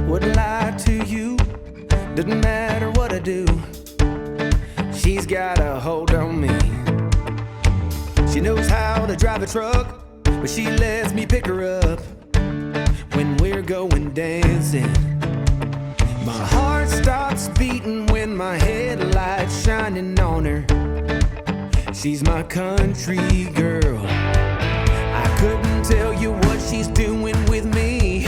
Wouldn't lie to you, doesn't matter what I do. She's got a hold on me. She knows how to drive a truck, but she lets me pick her up when we're going dancing. My heart stops beating when my headlights shining on her. She's my country girl. I couldn't tell you what she's doing with me.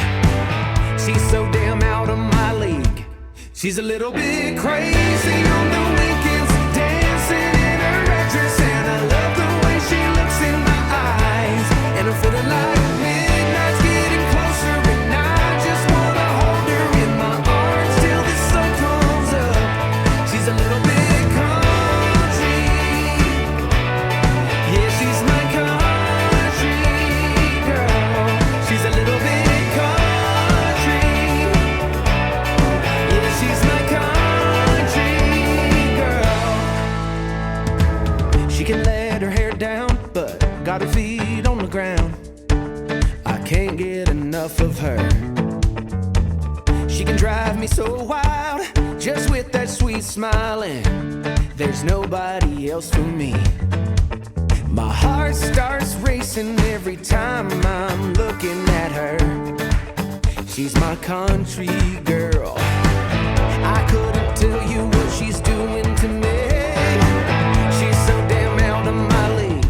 She's so damn out of my league. She's a little bit crazy on the weekends, dancing in her red dress, and I love the way she looks in my eyes. And I'm feeling like midnight's getting closer, and I just wanna hold her in my arms till the sun comes up. She's a little bit country, yeah, she's my country girl. She's a little bit country, yeah, she's my country girl. She can let her hair down, but got her feet on the ground. I can't get enough of her. She can drive me so wild, just with that sweet smiling. There's nobody else for me. My heart starts racing every time I'm looking at her. She's my country girl. I couldn't tell you what she's doing to me. She's so damn out of my league.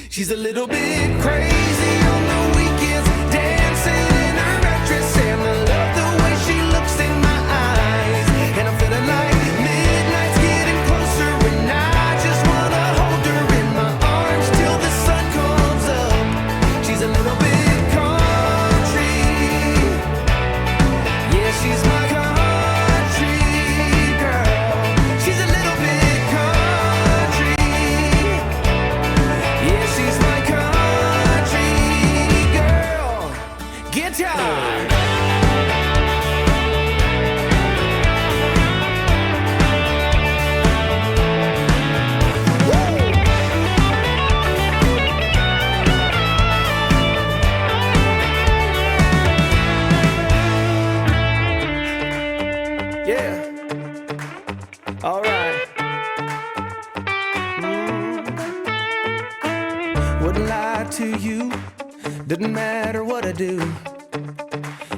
She's a little bit crazy on the weekends, dancing in her red dress, and I love the way she looks in my eyes. And I'm feeling like midnight's getting closer, and I just wanna hold her in my arms till the sun comes up. She's a little bit country, yeah, she's my country girl. She's a little bit country, yeah, she's my country girl. Guitar. Yeah. All right. Wouldn't lie to you, doesn't matter what I do.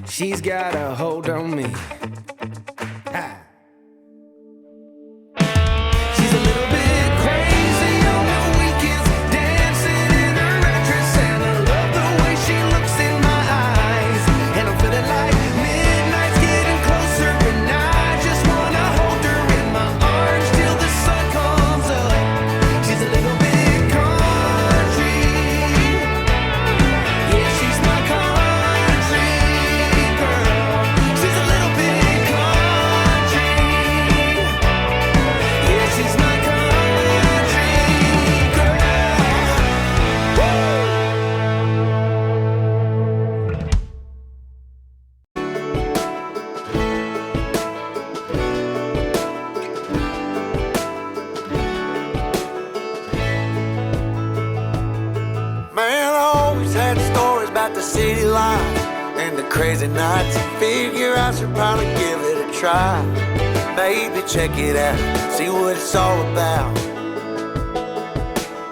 She's got a hold on me. Ha. She's a little bit crazy on the weekends, dancing in her red dress, and I love the way she looks in my eyes. And I'm feeling like midnight's getting closer, and I just wanna hold her in my arms till the sun comes up. She's a little bit country, yeah, she's my country girl. She's a little bit country, yeah, she's my country girl. Woo! Man, I always had stories about the city life and the crazy nights. Figure I should probably give it a try. Maybe check it out, see what it's all about.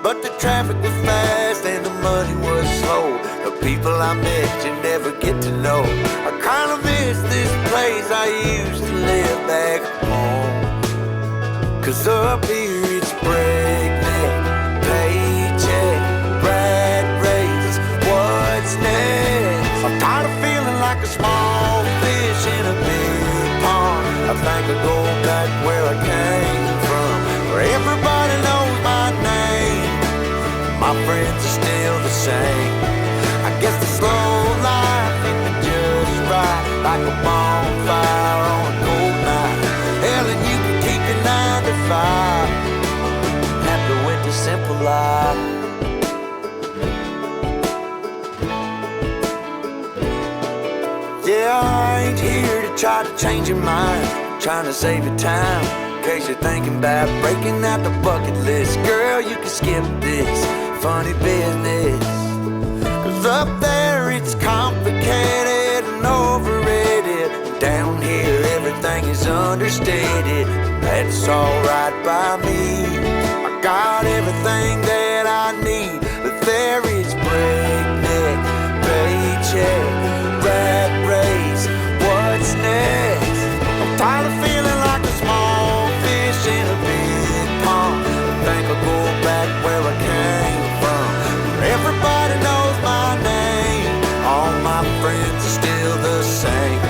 But the traffic was fast and the money was slow. The people I met you never get to know. I kinda miss this place I used to live back home. 'Cause up here it's breakneck, paycheck, rat race, what's next? I'm tired of feeling like a small fish in a big pond. I think I'll go back where I came from, where everybody knows my name. My friends are still the same. I guess the slow life hit me just right, like a bonfire on a cold night. Hell, and you can keep your 9 to 5. Happy with the simple life. Yeah, I ain't here to try to change your mind, trying to save your time. In case you're thinking about breaking out the bucket list, girl, you can skip this funny business. 'Cause up there it's complicated and overrated. Down understated. That's alright by me. I got everything that I need, but there is breakneck, paycheck, rat race. What's next? I'm tired of feeling like a small fish in a big pond. I think I'll go back where I came from, where everybody knows my name. All my friends are still the same.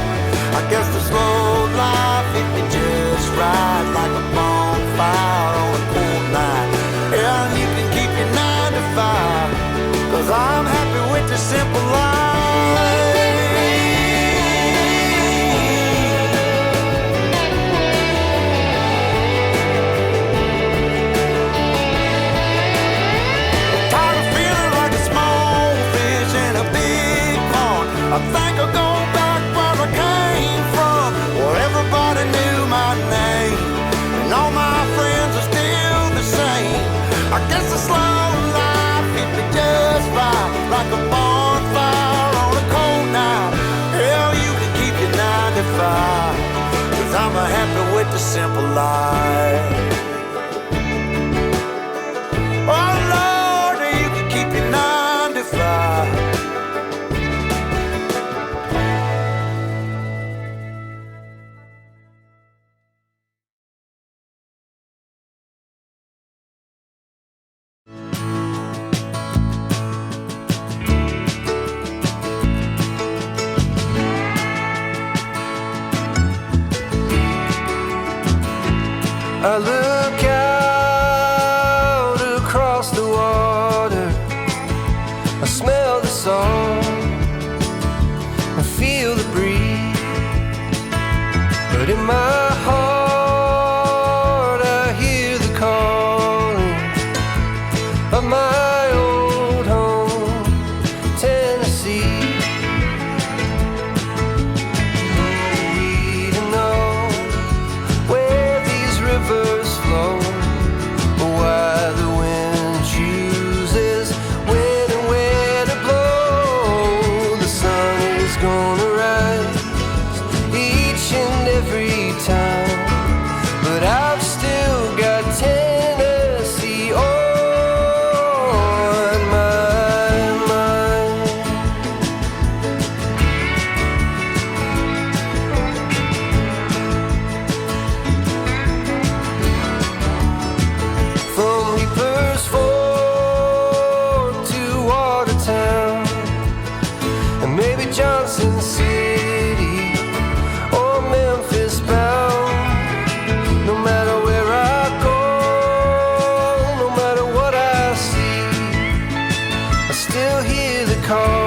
I guess the slow life hit me just right, like a bonfire on a cool night. Yeah, you can keep your 9 to 5, 'cause I'm happy with the simple life. Tired of feeling like a small fish in a big pond. I think I'll go back where I came from, where everybody knew my name, and all my friends are still the same. I guess the slow life hit me just right, like a bonfire on a cold night. Hell, you can keep your 9 to 5, 'cause I'm happy with the simple life. Oh Lord, you can keep your 9 to 5. I look out across the water, I smell the song, I feel the breeze, but in my heart I hear the calling of my old home, Tennessee. We don't know where these rivers flow, or why the wind chooses when and where to blow. The sun is gonna rise each and every time, but I've still got Tennessee on my mind. From Reaper's Fork to Watertown, and maybe Johnson City or Memphis bound. No matter where I go, no matter what I see, I still hear the call